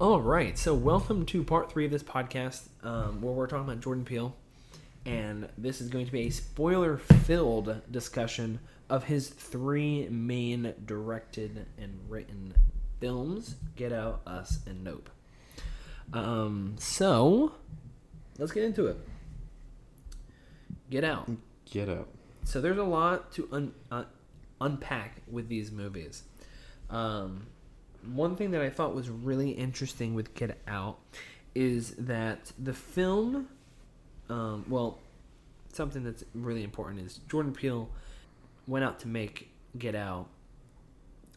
All right, so welcome to part 3 of this podcast, where we're talking about Jordan Peele, and this is going to be a spoiler-filled discussion of his 3 main directed and written films: Get Out, Us, and Nope. So let's get into it. Get Out. Get Out. So there's a lot to unpack with these movies. One thing that I thought was really interesting with Get Out is that the film, something that's really important is Jordan Peele went out to make Get Out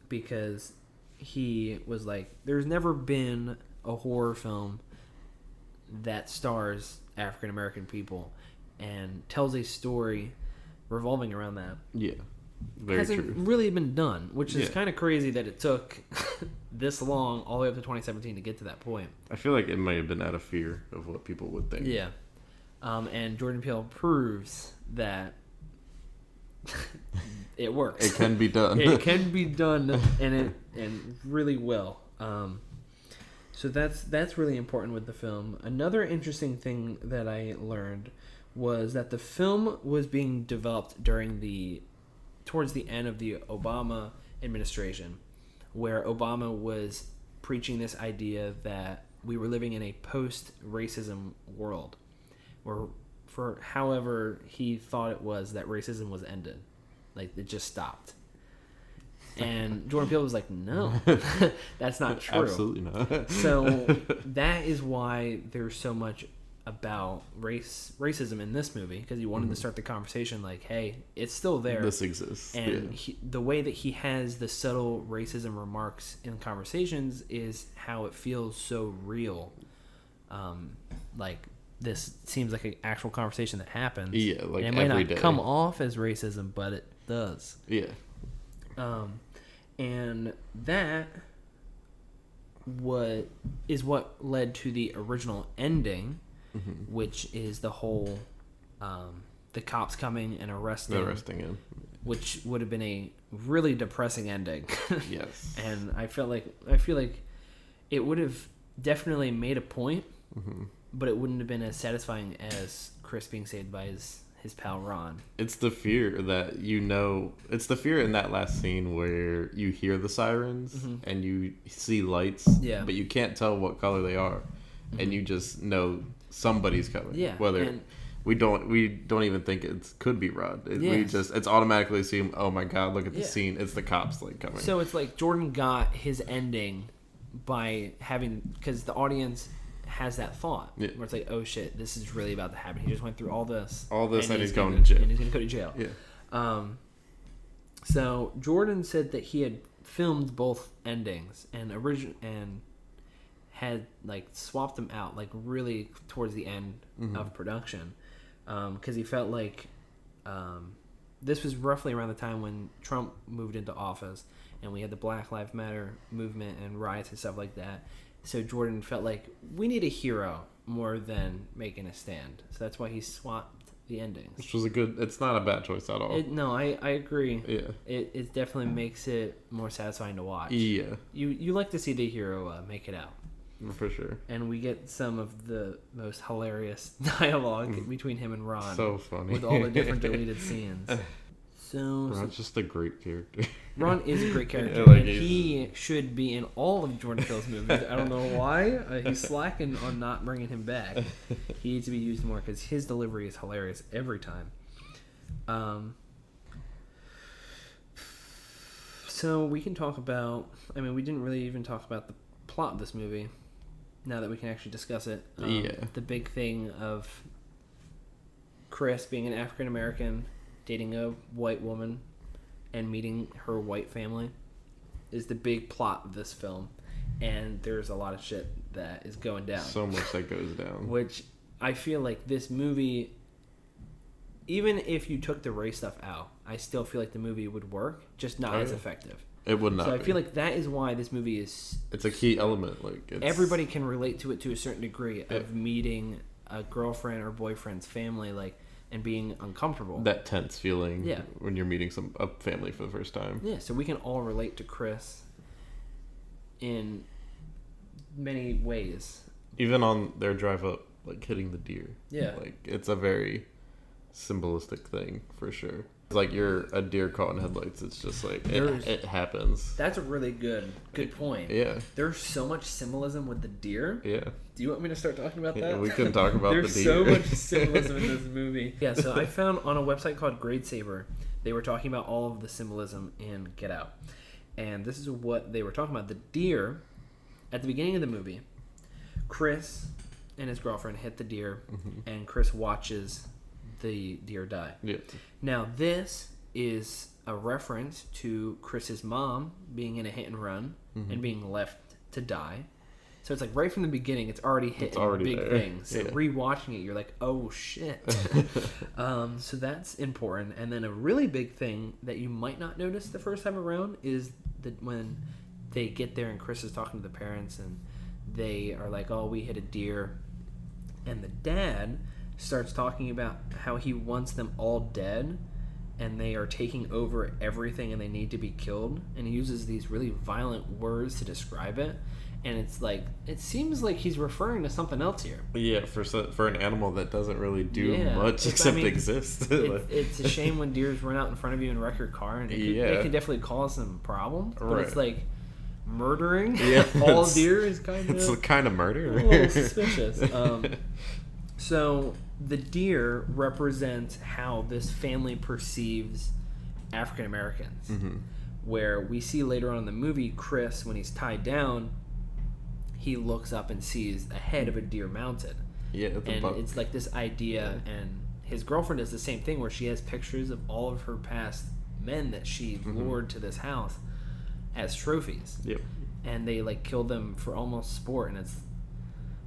because he was like, there's never been a horror film that stars African American people and tells a story revolving around that. Yeah. Very hasn't true. really been done, which is kind of crazy that it took this long, all the way up to 2017, to get to that point. I feel like it might have been out of fear of what people would think. Yeah. And Jordan Peele proves that it works. It can be done. It can be done, and really well. So that's really important with the film. Another interesting thing that I learned was that the film was being developed towards the end of the Obama administration, where Obama was preaching this idea that we were living in a post-racism world, where for however he thought it was that racism was ended, like it just stopped. And Jordan Peele was like, no, that's not true. Absolutely not. So that is why there's so much about racism in this movie, because he wanted to start the conversation like, hey, it's still there, this exists. and the way that he has the subtle racism remarks in conversations is how it feels so real. Like this seems like an actual conversation that happens. Yeah, like and it might every not day. come off as racism, but it does. Yeah. And that what led to the original ending, which is the whole the cops coming and arresting him, which would have been a really depressing ending. Yes. And I feel like it would have definitely made a point, but it wouldn't have been as satisfying as Chris being saved by his pal Ron. It's the fear that it's the fear in that last scene where you hear the sirens and you see lights, but you can't tell what color they are, and you just know somebody's coming. Yeah. Whether we don't even think it could be Rod. It's automatically assume, oh my God, look at the scene. It's the cops like coming. So it's like Jordan got his ending by because the audience has that thought where it's like, oh shit, this is really about to happen. He just went through all this, and he's going to jail. And he's going to go to jail. Yeah. So Jordan said that he had filmed both endings and had like swapped them out like really towards the end of production, because he felt like this was roughly around the time when Trump moved into office and we had the Black Lives Matter movement and riots and stuff like that. So Jordan felt like we need a hero more than making a stand. So that's why he swapped the endings. Which was it's not a bad choice at all. I agree. Yeah. It definitely makes it more satisfying to watch. Yeah. You like to see the hero make it out. For sure. And we get some of the most hilarious dialogue between him and Ron. So funny. With all the different deleted scenes. Ron's just a great character. Ron is a great character. Yeah, and he should be in all of Jordan Peele's movies. I don't know why. He's slacking on not bringing him back. He needs to be used more because his delivery is hilarious every time. So we can talk about... we didn't really even talk about the plot of this movie. Now that we can actually discuss it. The big thing of Chris being an African American, dating a white woman, and meeting her white family is the big plot of this film. And there's a lot of shit that is going down. So much that goes down. Which I feel like this movie, even if you took the race stuff out, I still feel like the movie would work, just not as effective. It would not. So I feel like that is why this movie is... It's a key element. Like everybody can relate to it to a certain degree of meeting a girlfriend or boyfriend's family, like, and being uncomfortable. That tense feeling when you're meeting a family for the first time. Yeah, so we can all relate to Chris in many ways. Even on their drive up, like hitting the deer. Yeah. Like it's a very symbolistic thing for sure. It's like you're a deer caught in headlights. It's just like it happens. That's a really good point. Yeah. There's so much symbolism with the deer. Yeah. Do you want me to start talking about that? Yeah, we can talk about the deer. There's so much symbolism in this movie. Yeah, so I found on a website called Grade Saver, they were talking about all of the symbolism in Get Out. And this is what they were talking about. The deer, at the beginning of the movie, Chris and his girlfriend hit the deer, and Chris watches the deer die. Yeah. Now, this is a reference to Chris's mom being in a hit and run and being left to die. So it's like right from the beginning, it's already hitting big there. Things. So rewatching it, you're like, oh shit. So that's important. And then a really big thing that you might not notice the first time around is that when they get there and Chris is talking to the parents and they are like, oh, we hit a deer. And the dad starts talking about how he wants them all dead and they are taking over everything and they need to be killed. And he uses these really violent words to describe it. And it's like, it seems like he's referring to something else here. Yeah, for an animal that doesn't really do much except exist. It's a shame when deers run out in front of you and wreck your car, and it can definitely cause some problems. But it's like murdering all deer is kind of... It's kind of murder. A little suspicious. So the deer represents how this family perceives African Americans. Where we see later on in the movie, Chris, when he's tied down, he looks up and sees a head of a deer mounted. Yeah, and it's like this idea, and his girlfriend does the same thing where she has pictures of all of her past men that she lured to this house as trophies. Yep. And they like kill them for almost sport, and it's,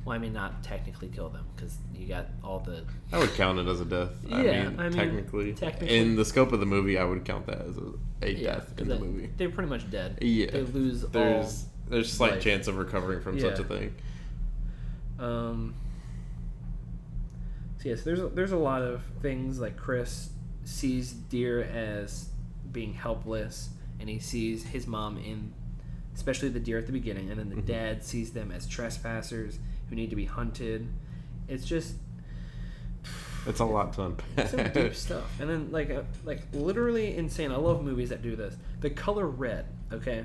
well, I mean, not technically kill them because you got all the... I would count it as a death. I mean, technically, in the scope of the movie, I would count that as a death in the movie. They're pretty much dead. Yeah. They lose There's slight chance of recovering from such a thing. So yes, there's a lot of things like Chris sees deer as being helpless, and he sees his mom in, especially the deer at the beginning, and then the dad sees them as trespassers who need to be hunted. It's just... It's a lot to unpack. Some deep stuff. And then, like literally insane. I love movies that do this. The color red, okay,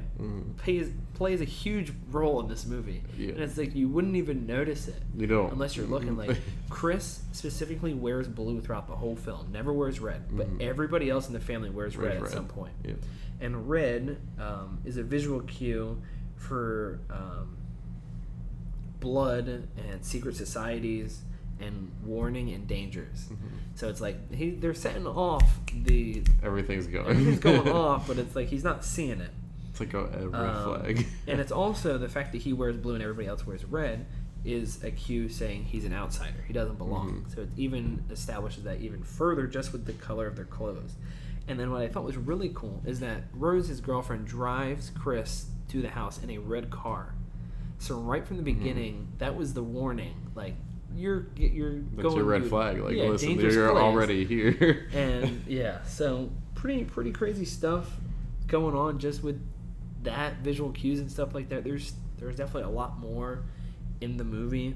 plays a huge role in this movie. Yeah. And it's like you wouldn't even notice it. You don't. Unless you're looking. Like, Chris specifically wears blue throughout the whole film. Never wears red. But everybody else in the family wears red at some point. Yeah. And red is a visual cue for blood and secret societies and warning and dangers. So it's like they're setting off the... Everything's going off, but it's like he's not seeing it. It's like a red flag. And it's also the fact that he wears blue and everybody else wears red is a cue saying he's an outsider. He doesn't belong. So it even establishes that even further just with the color of their clothes. And then what I thought was really cool is that Rose, his girlfriend, drives Chris to the house in a red car. So right from the beginning, that was the warning. Like, you're that's going your red flag. Like, listen, you're already here. And so pretty crazy stuff going on just with that visual cues and stuff like that. There's definitely a lot more in the movie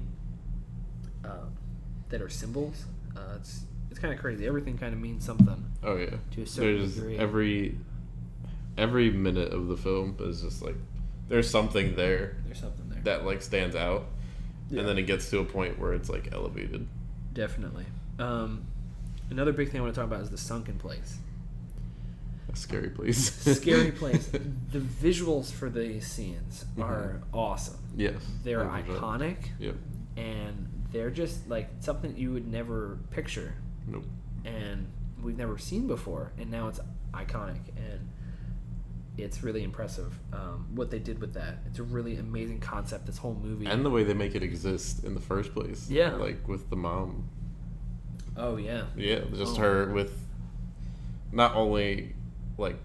that are symbols. It's kind of crazy. Everything kind of means something. Oh yeah. To a certain degree. Every minute of the film is just like there's something there. There's something there that like stands out. Yeah. And then it gets to a point where it's like elevated. Definitely. Another big thing I want to talk about is the sunken place. A scary place. Scary place. The visuals for these scenes are awesome. Yes. They're iconic. Yep. And they're just like something you would never picture. Nope. And we've never seen before. And now it's iconic. And it's really impressive what they did with that. It's a really amazing concept, this whole movie. And the way they make it exist in the first place. Yeah. Like with the mom. Oh, yeah. Yeah, just her with not only like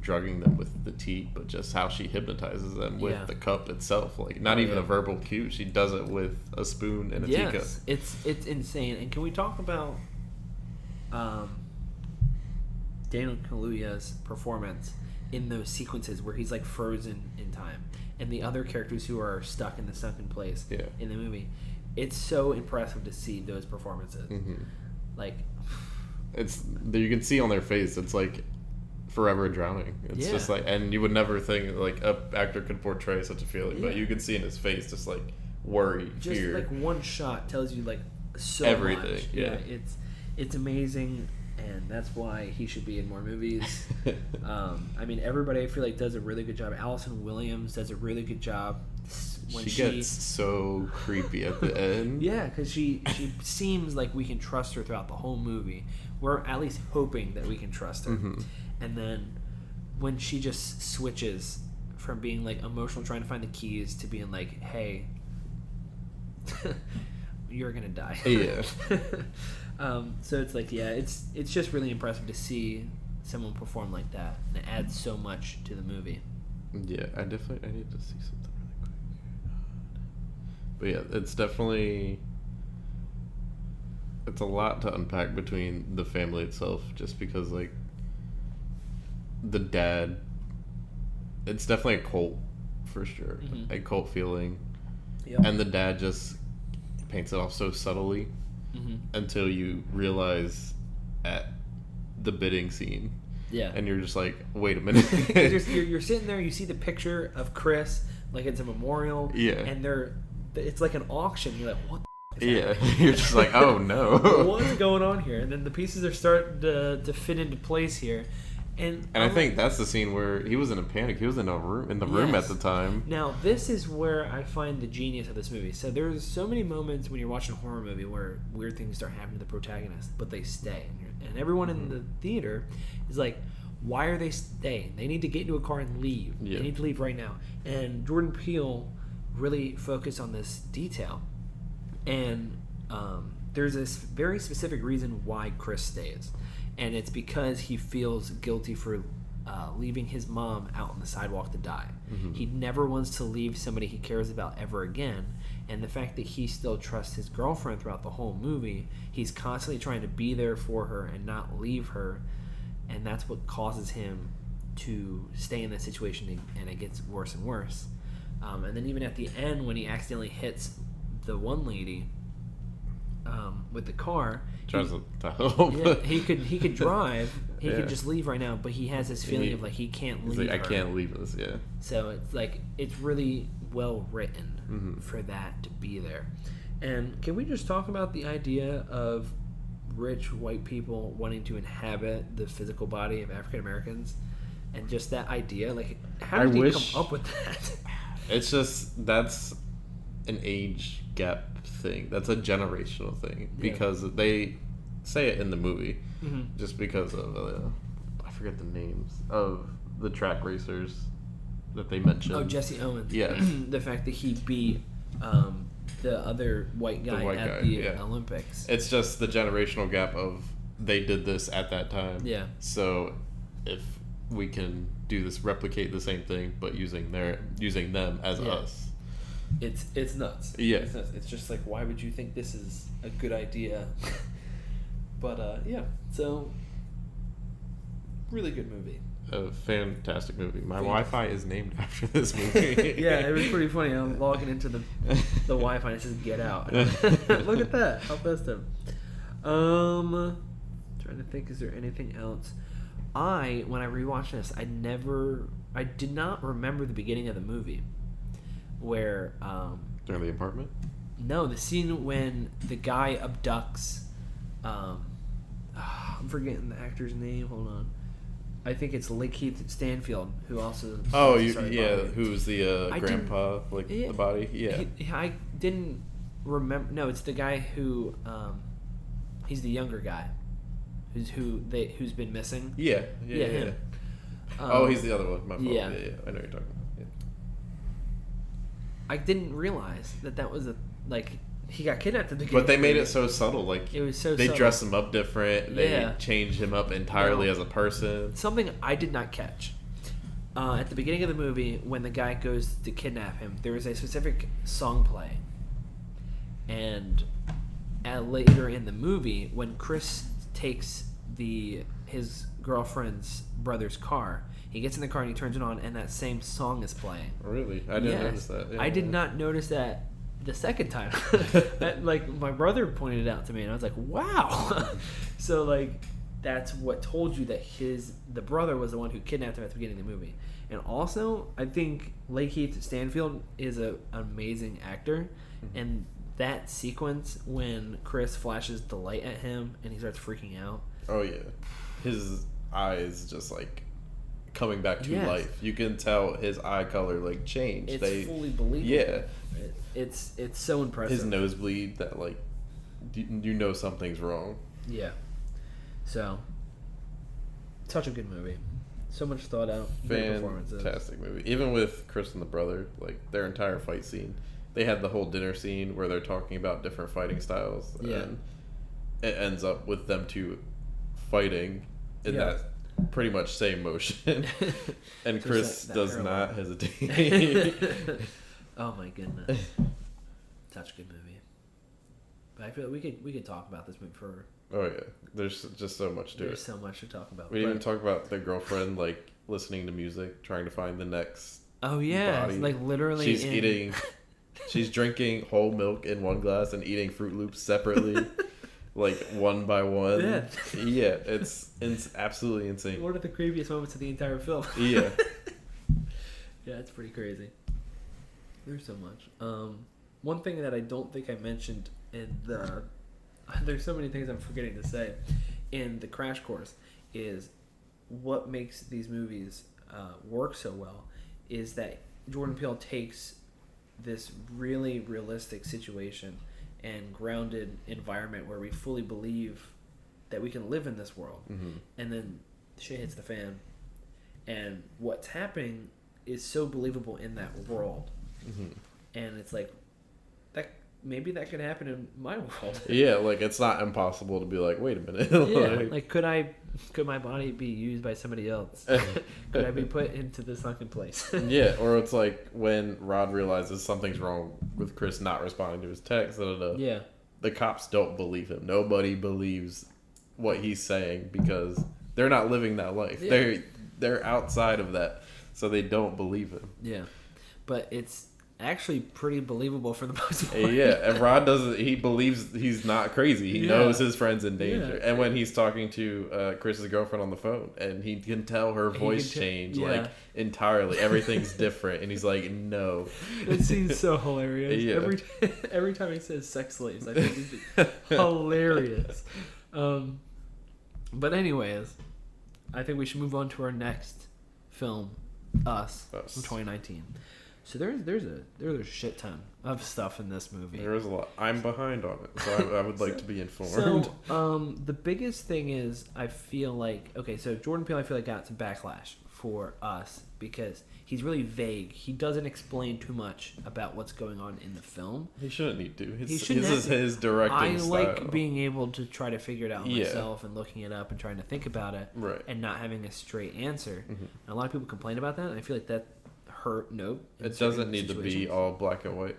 drugging them with the tea, but just how she hypnotizes them with the cup itself. Like not even a verbal cue. She does it with a spoon and a teacup. It's insane. And can we talk about Daniel Kaluuya's performance in those sequences where he's like frozen in time and the other characters who are stuck in the sunken place Yeah. in the movie. It's so impressive to see those performances. Mm-hmm. Like, it's you can see on their face. It's like forever drowning. It's just like, and you would never think like a actor could portray such a feeling, but you can see in his face just like worry, just fear. like one shot tells you like so everything. much. Yeah, it's amazing, and that's why he should be in more movies. I mean, everybody I feel like does a really good job. Allison Williams does a really good job. When she gets so creepy at the end. Yeah, because she seems like we can trust her throughout the whole movie. We're at least hoping that we can trust her. Mm-hmm. And then when she just switches from being like emotional, trying to find the keys, to being like, hey, you're gonna die. Yeah. So it's like, yeah, it's just really impressive to see someone perform like that, and it adds so much to the movie. Yeah, I need to see something really quick. But yeah, it's definitely, it's a lot to unpack between the family itself, just because like the dad, it's definitely a cult for sure, Mm-hmm. a cult feeling. Yep. And the dad just paints it off so subtly until you realize at the bidding scene. Yeah. And you're just like, wait a minute. you're sitting there, you see the picture of Chris, like it's a memorial. Yeah. And it's like an auction. You're like, what the Yeah. You're just like, oh no. What's going on here? And then the pieces are starting to fit into place here. And I think that's the scene where he was in a panic. He was in the room at the time. Now, this is where I find the genius of this movie. So there's so many moments when you're watching a horror movie where weird things start happening to the protagonist, but they stay. And everyone in the theater is like, why are they staying? They need to get into a car and leave. Yeah. They need to leave right now. And Jordan Peele really focused on this detail. And there's this very specific reason why Chris stays. And it's because he feels guilty for leaving his mom out on the sidewalk to die. Mm-hmm. He never wants to leave somebody he cares about ever again. And the fact that he still trusts his girlfriend throughout the whole movie, he's constantly trying to be there for her and not leave her. And that's what causes him to stay in that situation, and it gets worse and worse. And then even at the end, when he accidentally hits the one lady with the car, tries to help. Yeah, he could drive. He could just leave right now, but he has this feeling of like he can't leave. Like, I can't leave this. Yeah. So it's like it's really well written for that to be there. And can we just talk about the idea of rich white people wanting to inhabit the physical body of African Americans, and just that idea? Like, how did he come up with that? It's just, that's an age gap thing. That's a generational thing, because they say it in the movie, just because of I forget the names of the track racers that they mentioned. Oh, Jesse Owens. Yeah. The fact that he beat the other white guy at the Olympics. It's just the generational gap of they did this at that time. Yeah. So if we can do this, replicate the same thing, but using them as us. It's nuts. Yeah. It's nuts. It's just like, why would you think this is a good idea? But yeah, so really good movie. A fantastic movie. My Wi-Fi is named after this movie. Yeah, it was pretty funny. I'm logging into the Wi-Fi and it says "Get Out." Look at that. How festive. Trying to think, is there anything else? When I rewatched this, I did not remember the beginning of the movie, where during the apartment. No, the scene when the guy abducts. I'm forgetting the actor's name. Hold on. I think it's Lakeith Stanfield, who also. Who's the grandpa, the body? Yeah. I didn't remember. No, it's the guy who. He's the younger guy, who's been missing. Yeah. Him. He's the other one. My fault. Yeah. I know what you're talking about. Yeah. I didn't realize that was he got kidnapped at the beginning. But they made it so subtle. Like, it was so they subtle. dress him up different. They change him up entirely as a person. Something I did not catch. At the beginning of the movie, when the guy goes to kidnap him, there is a specific song playing. And later in the movie, when Chris takes the his girlfriend's brother's car. He gets in the car and he turns it on, and that same song is playing. Really? I didn't notice that. Yeah, I did not notice that the second time. Like, my brother pointed it out to me, and I was like, wow. So, like, that's what told you that the brother was the one who kidnapped him at the beginning of the movie. And also, I think Lakeith Stanfield is an amazing actor, and that sequence when Chris flashes the light at him and he starts freaking out. Oh yeah, his eyes just like coming back to life. You can tell his eye color like change. It's fully believable. Yeah, it's so impressive. His nosebleed, that like you know something's wrong. Yeah. So, such a good movie. So much thought out. Fantastic movie. Even with Chris and the brother, like their entire fight scene. They had the whole dinner scene where they're talking about different fighting styles. Yeah. And it ends up with them two fighting in that pretty much same motion. And Chris does not hesitate. Oh my goodness. Such a good movie. But I feel like we could talk about this movie for... Oh yeah. There's just so much to it. There's so much to talk about. We didn't even talk about the girlfriend like listening to music, trying to find the next body. Like literally eating... She's drinking whole milk in one glass and eating Fruit Loops separately, like one by one. Yeah, it's absolutely insane. One of the creepiest moments of the entire film. Yeah. Yeah, it's pretty crazy. There's so much. One thing that I don't think I mentioned in the... There's so many things I'm forgetting to say in the crash course is what makes these movies work so well is that Jordan Peele takes this really realistic situation and grounded environment where we fully believe that we can live in this world, and then shit hits the fan, and what's happening is so believable in that world, and it's like that maybe that could happen in my world. Yeah, like it's not impossible to be like, wait a minute. Like could my body be used by somebody else? Could I be put into this sunken place? Yeah, or it's like when Rod realizes something's wrong with Chris not responding to his text. Yeah, the cops don't believe him. Nobody believes what he's saying because they're not living that life. Yeah. They're outside of that, so they don't believe him. Yeah, but it's actually pretty believable for the most part. Yeah, and Rod doesn't. He believes he's not crazy. He knows his friend's in danger. And when he's talking to Chris's girlfriend on the phone, and he can tell her voice change like entirely. Everything's different, and he's like, "No." It seems so hilarious. Yeah. Every time he says "sex slaves," I think it's hilarious. But anyways, I think we should move on to our next film, Us. From 2019. So there's a shit ton of stuff in this movie. There is a lot. I'm behind on it, so I would like to be informed. So the biggest thing is I feel like so Jordan Peele I feel like got some backlash for Us because he's really vague. He doesn't explain too much about what's going on in the film. He shouldn't need to. This is his directing style. I like being able to try to figure it out myself and looking it up and trying to think about it and not having a straight answer. And a lot of people complain about that, and I feel like that hurt. Nope. It doesn't need to be all black and white.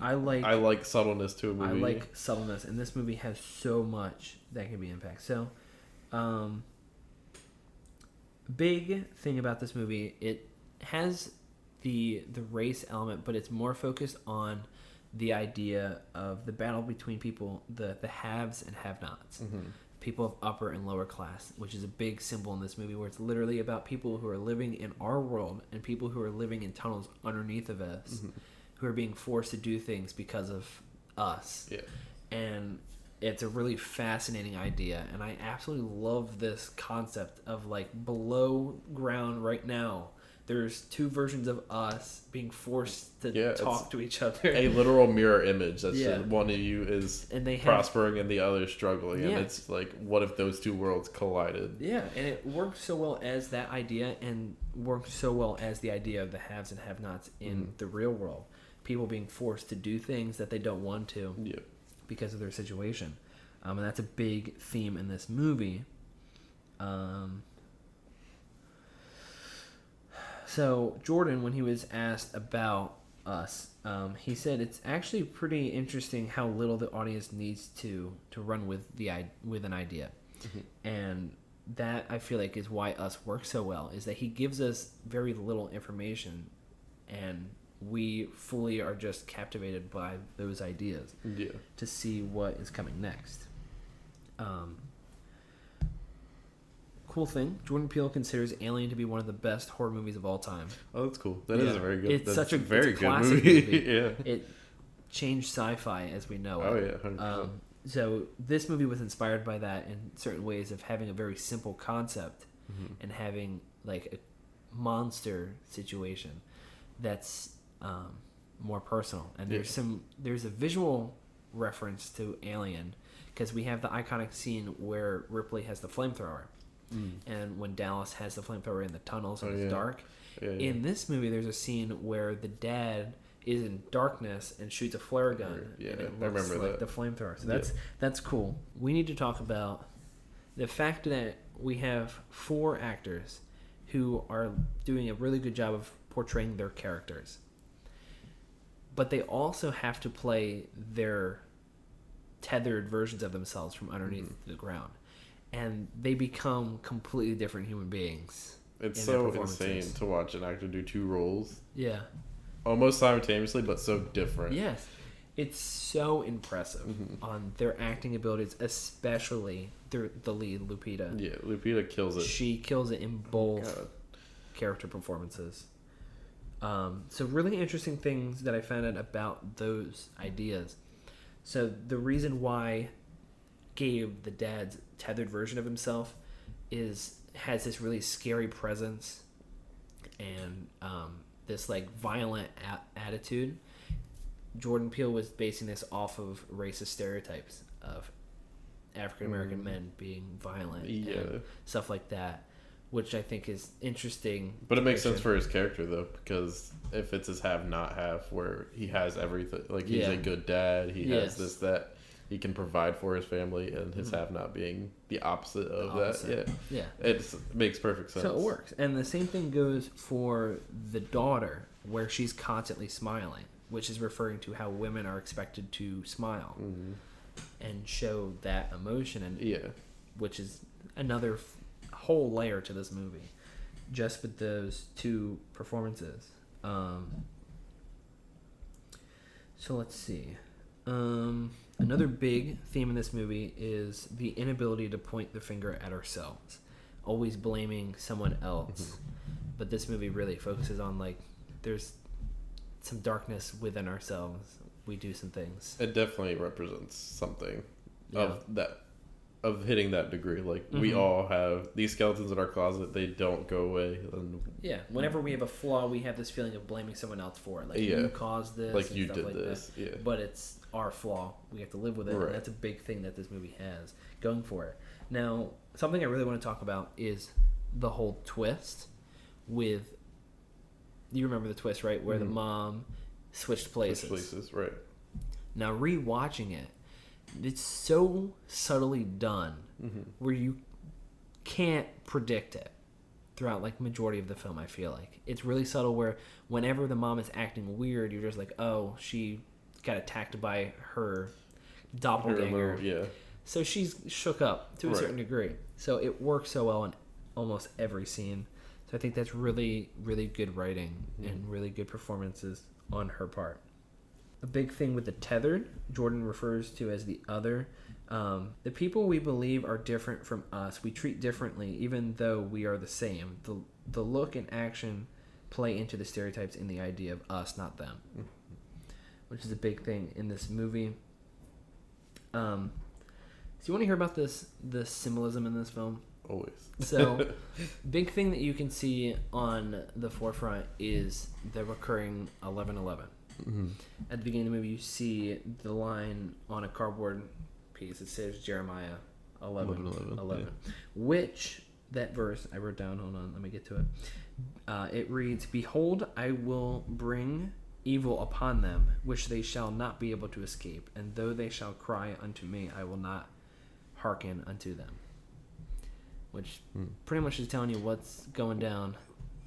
I like subtleness to a movie. I like subtleness, and this movie has so much that can be impact. So, big thing about this movie, it has the race element, but it's more focused on the idea of the battle between people, the haves and have-nots. People of upper and lower class, which is a big symbol in this movie where it's literally about people who are living in our world and people who are living in tunnels underneath of us who are being forced to do things because of us. Yeah. And it's a really fascinating idea, and I absolutely love this concept of like below ground right now. There's two versions of us being forced to talk to each other. A literal mirror image. That's just one of you is prospering and the other struggling. And it's like, what if those two worlds collided? Yeah, and it works so well as that idea and works so well as the idea of the haves and have-nots in the real world. People being forced to do things that they don't want to because of their situation. And that's a big theme in this movie. So Jordan, when he was asked about Us, he said it's actually pretty interesting how little the audience needs to run with an idea, and that I feel like is why Us works so well, is that he gives us very little information, and we fully are just captivated by those ideas to see what is coming next. Cool thing, Jordan Peele considers Alien to be one of the best horror movies of all time. Oh, that's cool. That is a very good. It's such a very good movie. movie. Yeah, it changed sci-fi as we know it. Oh yeah, 100%. So this movie was inspired by that in certain ways of having a very simple concept and having like a monster situation that's more personal. And there's a visual reference to Alien because we have the iconic scene where Ripley has the flamethrower. And when Dallas has the flamethrower in the tunnels and it's dark. In this movie, there's a scene where the dad is in darkness and shoots a flare gun. Yeah, and it I looks remember like that. The flamethrower. So that's cool. We need to talk about the fact that we have 4 actors who are doing a really good job of portraying their characters. But they also have to play their tethered versions of themselves from underneath the ground. And they become completely different human beings. It's so insane to watch an actor do 2 roles. Yeah. Almost simultaneously, but so different. Yes. It's so impressive on their acting abilities, especially the lead, Lupita. Yeah, Lupita kills it. She kills it in both character performances. So really interesting things that I found out about those ideas. So the reason why Gabe, the dad's tethered version of himself, has this really scary presence and this like violent attitude. Jordan Peele was basing this off of racist stereotypes of African American men being violent and stuff like that, which I think is interesting. But it makes sense for his character though, because it fits his have not have, where he has everything. Like he's a good dad, he has this, that. He can provide for his family, and his have not being the opposite of that. Yeah. It makes perfect sense. So it works. And the same thing goes for the daughter, where she's constantly smiling, which is referring to how women are expected to smile and show that emotion, and which is another whole layer to this movie, just with those 2 performances. So let's see. Another big theme in this movie is the inability to point the finger at ourselves, always blaming someone else. But this movie really focuses on like there's some darkness within ourselves. We do some things. It definitely represents something of hitting that degree. Like we all have these skeletons in our closet. They don't go away. And whenever we have a flaw, we have this feeling of blaming someone else for it. Like you caused this. Like you did this. That. Yeah. But it's our flaw. We have to live with it. Right. And that's a big thing that this movie has going for it. Now, something I really want to talk about is the whole twist with, you remember the twist, right? Where the mom switched places. Right. Now, rewatching it, it's so subtly done where you can't predict it throughout like majority of the film. I feel like it's really subtle where whenever the mom is acting weird, you're just like, oh, she got attacked by her doppelganger. So she's shook up to a certain degree. So it works so well in almost every scene. So I think that's really, really good writing and really good performances on her part. A big thing with the tethered, Jordan refers to as the other. The people we believe are different from us, we treat differently, even though we are the same. The look and action play into the stereotypes in the idea of us, not them, which is a big thing in this movie. So you want to hear about the symbolism in this film? Always. So, big thing that you can see on the forefront is the recurring 11:11. At the beginning of the movie, you see the line on a cardboard piece that says Jeremiah 11:11, which that verse I wrote down. Hold on, let me get to it. It reads, "Behold, I will bring evil upon them, which they shall not be able to escape, and though they shall cry unto me, I will not hearken unto them." Which pretty much is telling you what's going down.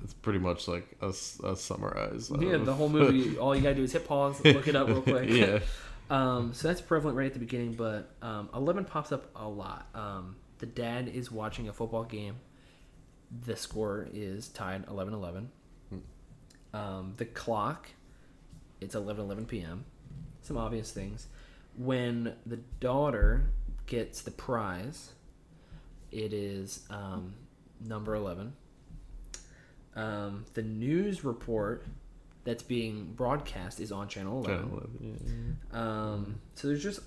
It's pretty much like a summarize. Yeah, the whole movie. All you gotta do is hit pause, look it up real quick. Yeah. So that's prevalent right at the beginning, but 11 pops up a lot. The dad is watching a football game. The score is tied 11-11. The clock, it's 11:11 p.m. Some obvious things. When the daughter gets the prize, it is number 11. The news report that's being broadcast is on channel 11. Channel 11, yeah. So there's just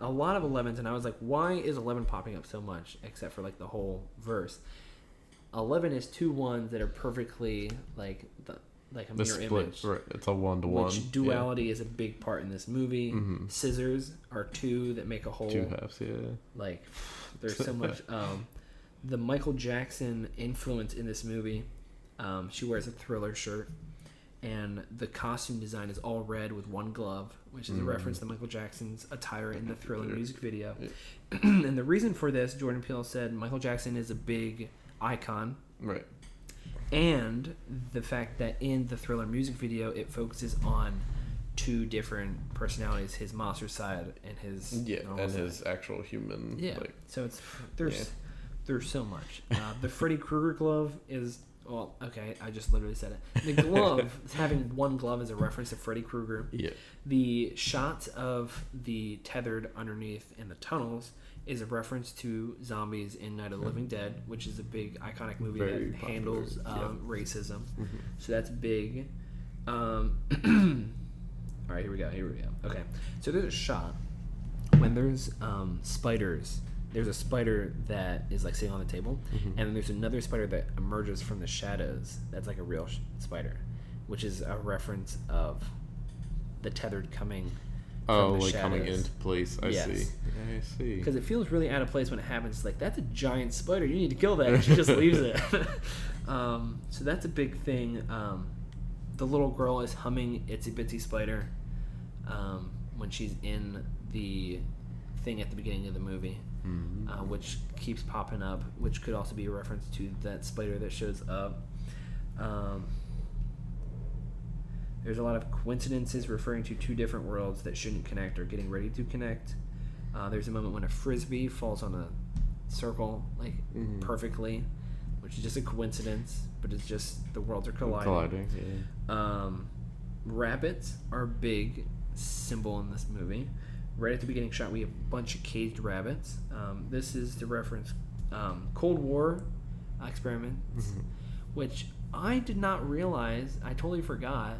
a lot of 11s, and I was like, why is 11 popping up so much, except for like the whole verse? 11 is two ones that are perfectly like a mirror image. Right. It's a 1-to-1. Which duality is a big part in this movie. Mm-hmm. Scissors are two that make a whole. Two halves, yeah. Like, there's so much. The Michael Jackson influence in this movie. She wears a Thriller shirt, and the costume design is all red with one glove, which is a reference to Michael Jackson's attire in the Thriller music video. Yeah. And the reason for this, Jordan Peele said, Michael Jackson is a big icon. Right. And the fact that in the Thriller music video, it focuses on two different personalities, his monster side and his normal side. His actual human. Yeah. So there's so much. The Freddy Krueger glove is, well, okay, I just literally said it. The glove, having one glove is a reference to Freddy Krueger. Yeah. The shots of the tethered underneath in the tunnels is a reference to zombies in Night of the Living Dead, which is a big iconic movie that handles racism. Mm-hmm. So that's big. All right, here we go. Okay, so there's a shot when there's spiders. There's a spider that is like sitting on the table, and then there's another spider that emerges from the shadows. That's like a real spider, which is a reference of the tethered coming. Oh, like shadows. Coming into place. I see. Because it feels really out of place when it happens. It's like, that's a giant spider. You need to kill that. And she just leaves it. So that's a big thing. The little girl is humming Itsy Bitsy Spider when she's in the thing at the beginning of the movie, which keeps popping up, which could also be a reference to that spider that shows up. There's a lot of coincidences referring to two different worlds that shouldn't connect or getting ready to connect. There's a moment when a frisbee falls on a circle perfectly, which is just a coincidence, but it's just the worlds are colliding. Rabbits are a big symbol in this movie. Right at the beginning shot, we have a bunch of caged rabbits. This is to reference Cold War experiments, which I did not realize. I totally forgot.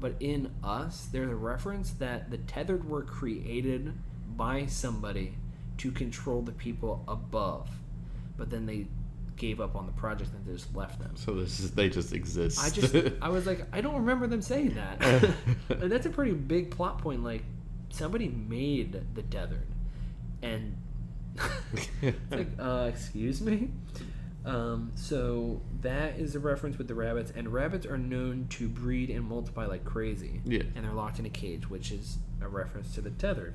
But in Us, there's a reference that the tethered were created by somebody to control the people above. But then they gave up on the project and they just left them. So they just exist. I was like, I don't remember them saying that. And that's a pretty big plot point. Like, somebody made the tethered. And it's like, excuse me? So that is a reference with the rabbits, and rabbits are known to breed and multiply like crazy. Yeah. And they're locked in a cage, which is a reference to the tethered.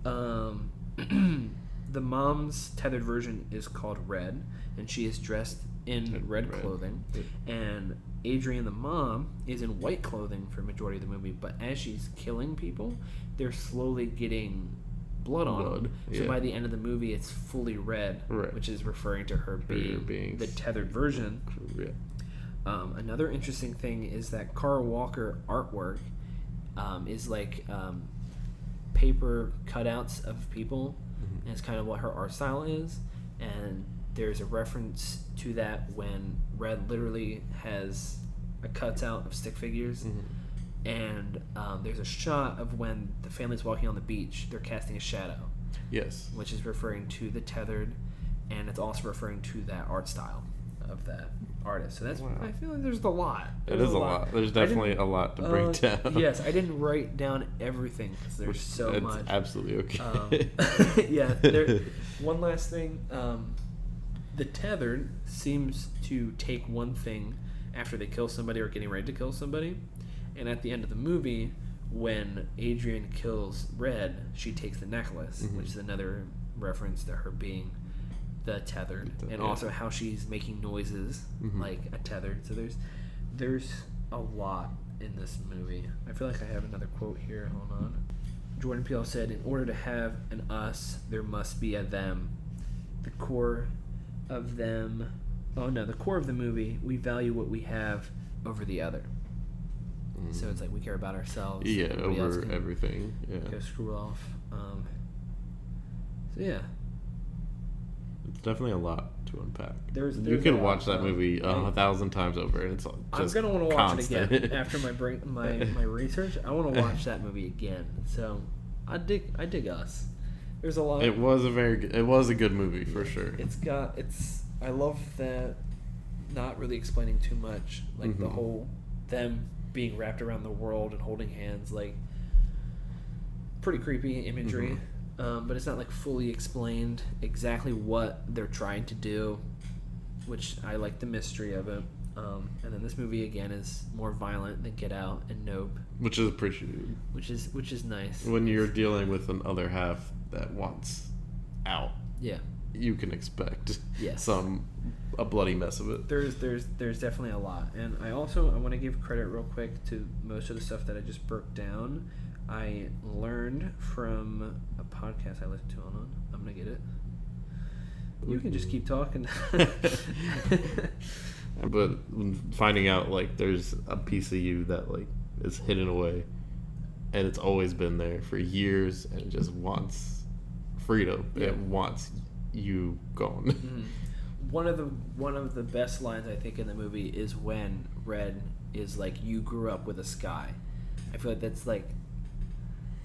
The mom's tethered version is called Red, and she is dressed in red clothing. Yeah. And Adrian, the mom, is in white clothing for the majority of the movie, but as she's killing people, they're slowly getting blood on them. So by the end of the movie, it's fully red, which is referring to her being the tethered version. Yeah. Another interesting thing is that Carl Walker artwork is like paper cutouts of people, and it's kind of what her art style is. And there's a reference to that when Red literally has a cutout of stick figures. And there's a shot of when the family's walking on the beach, they're casting a shadow. Yes. Which is referring to the tethered, and it's also referring to that art style of that artist. So that's, I feel like there's a lot. It is a lot. There's definitely a lot to break down. Yes, I didn't write down everything because there's so much. It's absolutely okay. One last thing. The tethered seems to take one thing after they kill somebody or getting ready to kill somebody. And at the end of the movie, when Adrian kills Red, she takes the necklace, which is another reference to her being the tethered, and also how she's making noises like a tethered. So there's a lot in this movie. I feel like I have another quote here. Hold on. Jordan Peele said, "In order to have an us, there must be a them. the core of them. Oh no, the core of the movie. We value what we have over the other. So it's like we care about ourselves. Yeah, over everything. Yeah. Go screw off. So yeah. It's definitely a lot to unpack. There's you can watch that movie 1,000 times over, and it's just I'm gonna want to watch constant. it again after my research. I want to watch that movie again. So I dig Us. There's a lot. It was a good movie for sure. I love that. Not really explaining too much, like the whole them being wrapped around the world and holding hands, like pretty creepy imagery. But it's not like fully explained exactly what they're trying to do, which I like the mystery of it. And then this movie again is more violent than Get Out and Nope, which is appreciated. Which is nice when you're dealing with an other half that wants out. Yeah, you can expect a bloody mess of it. There's definitely a lot, and I want to give credit real quick to most of the stuff that I just broke down. I learned from a podcast I listened to on. I'm gonna get it. You can just keep talking. But finding out like there's a piece of you that like is hidden away, and it's always been there for years, and it just wants freedom. Yeah. It wants you gone. One of the best lines I think in the movie is when Red is like, "You grew up with a sky." I feel like that's like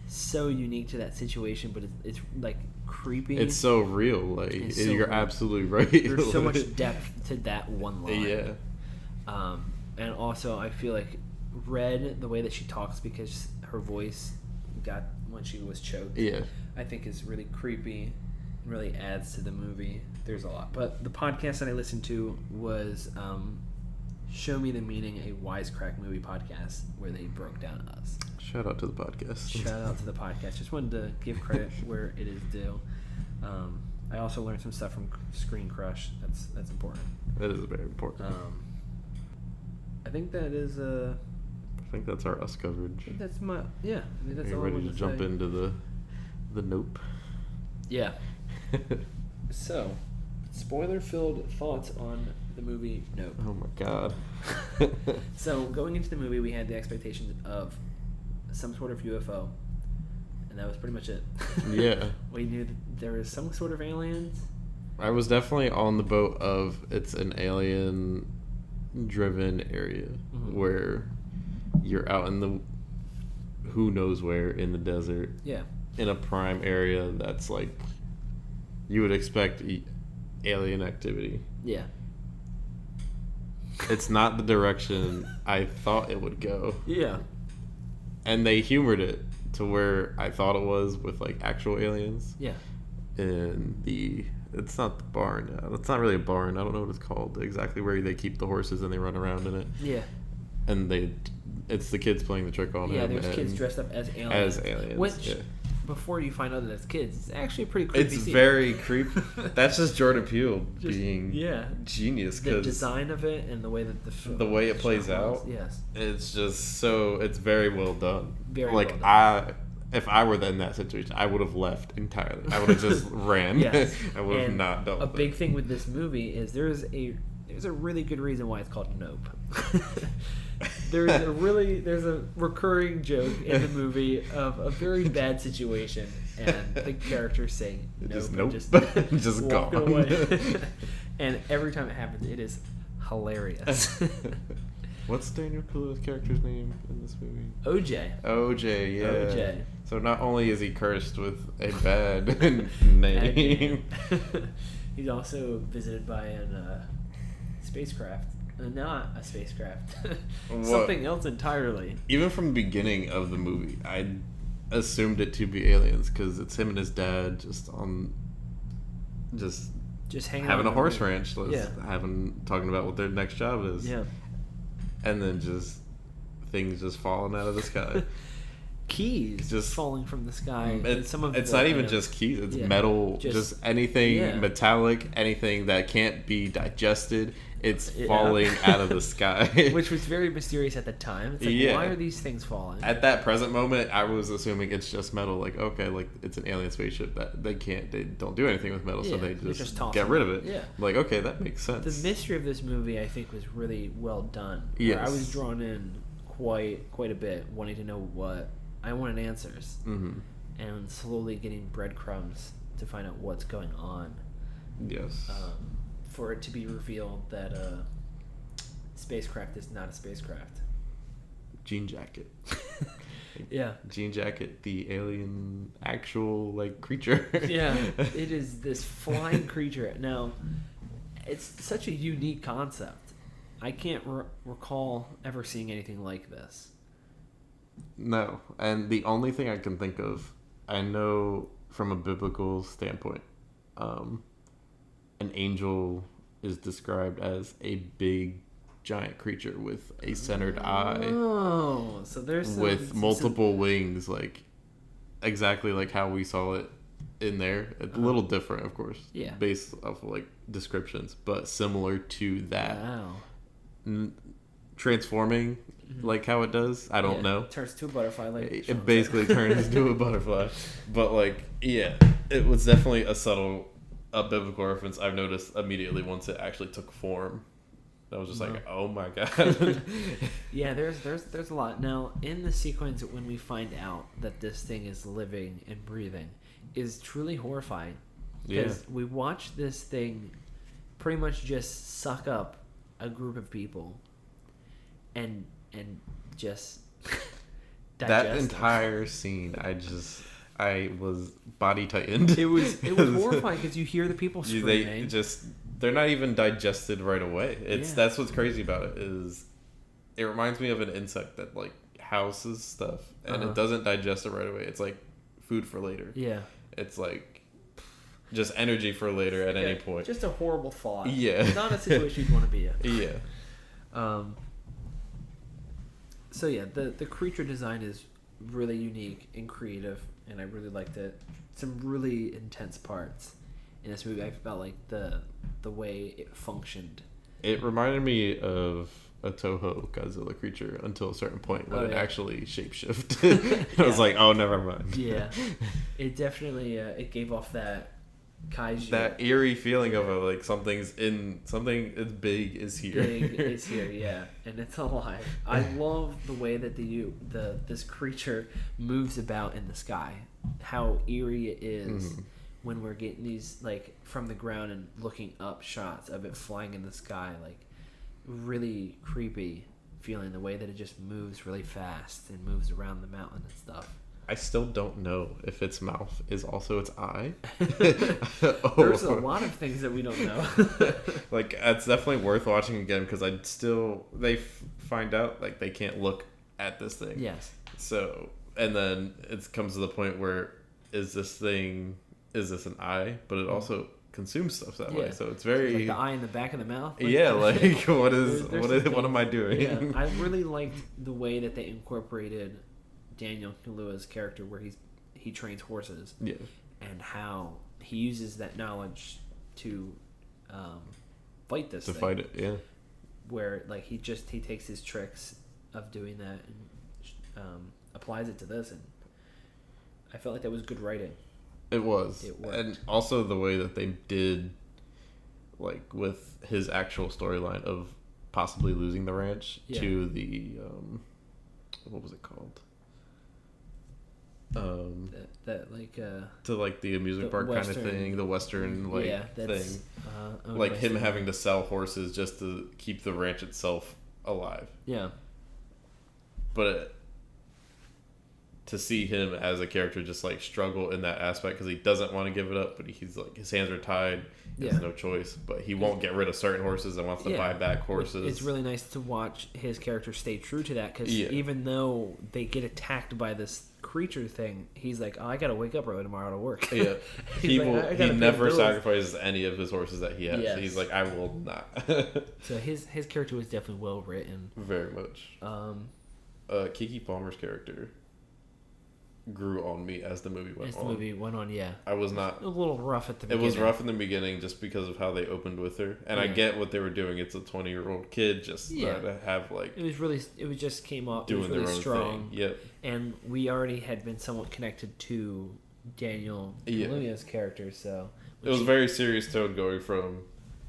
so unique to that situation, but it's like creepy. It's so real. Like you're real. Absolutely right. There's so much depth to that one line. Yeah. And also I feel like Red, the way that she talks, because her voice got when she was choked. Yeah. I think is really creepy. Really adds to the movie. There's a lot, but the podcast that I listened to was Show Me the Meaning, a Wisecrack movie podcast where they broke down Us. Shout out to the podcast. Shout out to the podcast. Just wanted to give credit where it is due. I also learned some stuff from Screen Crush. That's important. That is very important. I think that is. I think that's our Us coverage. That's my yeah. I mean, that's all ready to jump into the Nope. Yeah. So, spoiler-filled thoughts on the movie Nope. Oh my god. So, going into the movie, we had the expectations of some sort of UFO, and that was pretty much it. Yeah. We knew that there was some sort of aliens. I was definitely on the boat of it's an alien-driven area where you're out in the who knows where in the desert. Yeah. In a prime area that's like you would expect alien activity. Yeah. It's not the direction I thought it would go. Yeah. And they humored it to where I thought it was with like actual aliens. Yeah. And it's not the barn. It's not really a barn. I don't know what it's called exactly, where they keep the horses and they run around in it. Yeah. And it's the kids playing the trick on him. Yeah, there's kids dressed up as aliens. Which, before you find out that it's kids, it's actually a pretty creepy scene. Very creepy. That's just Jordan Peele being genius. The design of it and the way that the way it plays out. Yes. It's just it's very well done. Very well done. If I were in that situation, I would have left entirely. I would have just ran. Yes. I would have not done it. A big thing with this movie is there's a really good reason why it's called Nope. There's a recurring joke in the movie of a very bad situation and the character saying nope. Just gone away. And every time it happens, it is hilarious. What's Daniel Kaluuya's character's name in this movie? OJ, yeah. OJ. So not only is he cursed with a bad name, he's also visited by a spacecraft. Not a spacecraft. Something else entirely. Even from the beginning of the movie, I assumed it to be aliens because it's him and his dad just hanging having a horse ranch, talking about what their next job is. Yeah. And then things just falling out of the sky. keys just falling from the sky. It's not even just keys. It's metal, just anything metallic, anything that can't be digested. It's falling out of the sky. Which was very mysterious at the time. It's like, why are these things falling? At that present moment, I was assuming it's just metal. Like, okay, like it's an alien spaceship that they don't do anything with metal, so they just get rid of it. Yeah. Like, okay, that makes sense. The mystery of this movie, I think, was really well done. Yes. I was drawn in quite a bit, wanting to know what... I wanted answers. Mm-hmm. And slowly getting breadcrumbs to find out what's going on. Yes. For it to be revealed that spacecraft is not a spacecraft. Jean Jacket. Yeah. Jean Jacket, the alien actual creature. Yeah, it is this flying creature. Now, it's such a unique concept. I can't recall ever seeing anything like this. No, and the only thing I can think of, I know from a biblical standpoint, an angel is described as a big, giant creature with a centered eye. Oh, so there's with multiple wings, exactly like how we saw it in there. It's a little different, of course, based off of descriptions, but similar to that. Wow. Transforming like how it does, I don't know. Turns to a butterfly. It basically turns into a butterfly, but it was definitely a biblical reference I've noticed immediately once it actually took form. I was just like, oh my god. Yeah, there's a lot. Now, in the sequence when we find out that this thing is living and breathing is truly horrifying. Because we watch this thing pretty much just suck up a group of people and just digest that entire scene. I was body tightened. It was horrifying because you hear the people screaming. They're not even digested right away. That's what's crazy about it is it reminds me of an insect that houses stuff and it doesn't digest it right away. It's like food for later. Yeah. It's just energy for later at any point. Just a horrible thought. Yeah. Not a situation you'd want to be in. Yeah. So the creature design is really unique and creative, and I really liked it. Some really intense parts in this movie. I felt like the way it functioned. It reminded me of a Toho Godzilla creature until a certain point when it actually shapeshifted. I was like, oh, never mind. Yeah, it definitely it gave off that kaiju, that eerie feeling of something as big is here. Big is here, yeah, and it's alive. I love the way that this creature moves about in the sky. How eerie it is when we're getting these from the ground and looking up shots of it flying in the sky, really creepy feeling. The way that it just moves really fast and moves around the mountain and stuff. I still don't know if its mouth is also its eye. There's a lot of things that we don't know. It's definitely worth watching again because they find out they can't look at this thing. Yes. So, and then it comes to the point where is this an eye? But it also consumes stuff that way. So it's very the eye in the back of the mouth. What am I doing? Yeah, I really liked the way that they incorporated Daniel Kaluuya's character, where he trains horses, and how he uses that knowledge to fight this thing. Fight it, yeah. Where he takes his tricks of doing that and applies it to this, and I felt like that was good writing. It was, it and also the way that they did, with his actual storyline of possibly losing the ranch to the what was it called? To the amusement park kind of thing, the Western thing, him having to sell horses just to keep the ranch itself alive. Yeah, but to see him as a character just struggle in that aspect because he doesn't want to give it up, but he's his hands are tied. He has no choice, but he won't get rid of certain horses and wants to buy back horses. It's really nice to watch his character stay true to that because even though they get attacked by this creature thing, he's like, oh, I gotta wake up early tomorrow to work. Yeah, he never sacrifices any of his horses that he has. Yes. He's like, I will not. So his character was definitely well written. Very much. Kiki Palmer's character. grew on me as the movie went on. As the movie went on, yeah. I was not... A little rough at the beginning. It was rough in the beginning just because of how they opened with her. And I get what they were doing. It's a 20-year-old kid just to have, like... It just came off. Doing it was really their own strong. thing. Yep. And we already had been somewhat connected to Daniel Kaluuya's character, so... It was a very serious tone going from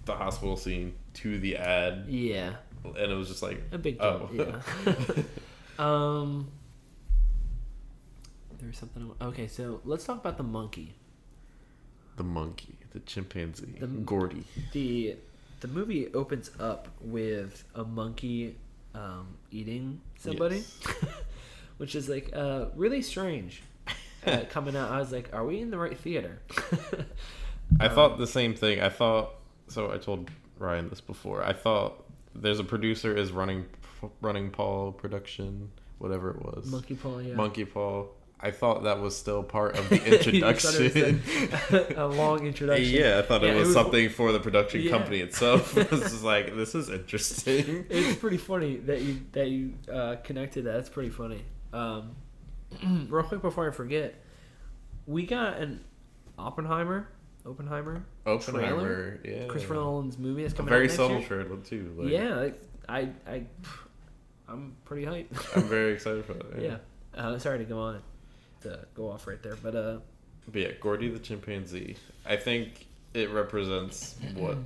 the hospital scene to the ad. Yeah. And it was just like... A big deal, yeah. There's something... Okay, so let's talk about the monkey. The monkey. The chimpanzee. Gordy. The movie opens up with a monkey eating somebody. Yes. Which is like really strange. Coming out, I was like, are we in the right theater? I thought the same thing. So I told Ryan this before. I thought there's a producer is running Paw production, whatever it was. Monkey Paw, yeah. Monkey Paw. I thought that was still part of the introduction. A long introduction. Yeah, I thought it was something for the production company itself. This is like, this is interesting. It's pretty funny that you connected that. It's pretty funny. Real quick before I forget, we got an Oppenheimer trailer. Yeah. Christopher Nolan's movie that's coming out next year. Very subtle trailer too. Like, yeah, I'm pretty hyped. I'm very excited for that. Yeah. Sorry to go off right there, but yeah, Gordy the Chimpanzee. I think it represents what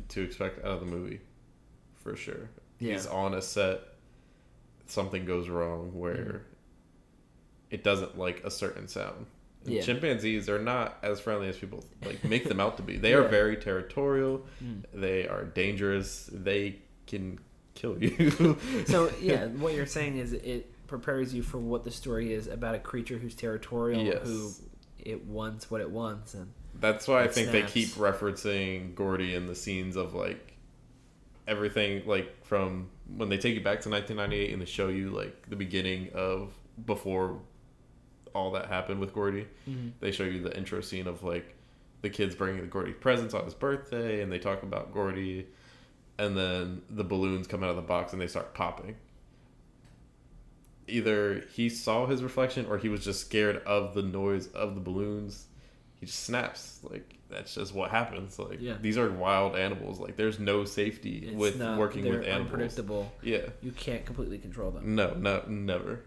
to expect out of the movie, for sure. Yeah. He's on a set. Something goes wrong where it doesn't like a certain sound. Yeah. Chimpanzees are not as friendly as people like make them out to be. They are very territorial. They are dangerous. They can kill you. So yeah, what you're saying is it prepares you for what the story is about a creature who's territorial, who it wants what it wants, and that's why I think they keep referencing Gordy in the scenes of like everything, like from when they take you back to 1998 and they show you like the beginning of before all that happened with Gordy. They show you the intro scene of like the kids bringing the Gordy presents on his birthday, and they talk about Gordy, and then the balloons come out of the box and they start popping. Either he saw his reflection or he was just scared of the noise of the balloons. He just snaps. Like, that's just what happens. Like, these are wild animals. Like, there's no safety with working with animals. They're unpredictable. Yeah. You can't completely control them. No, never.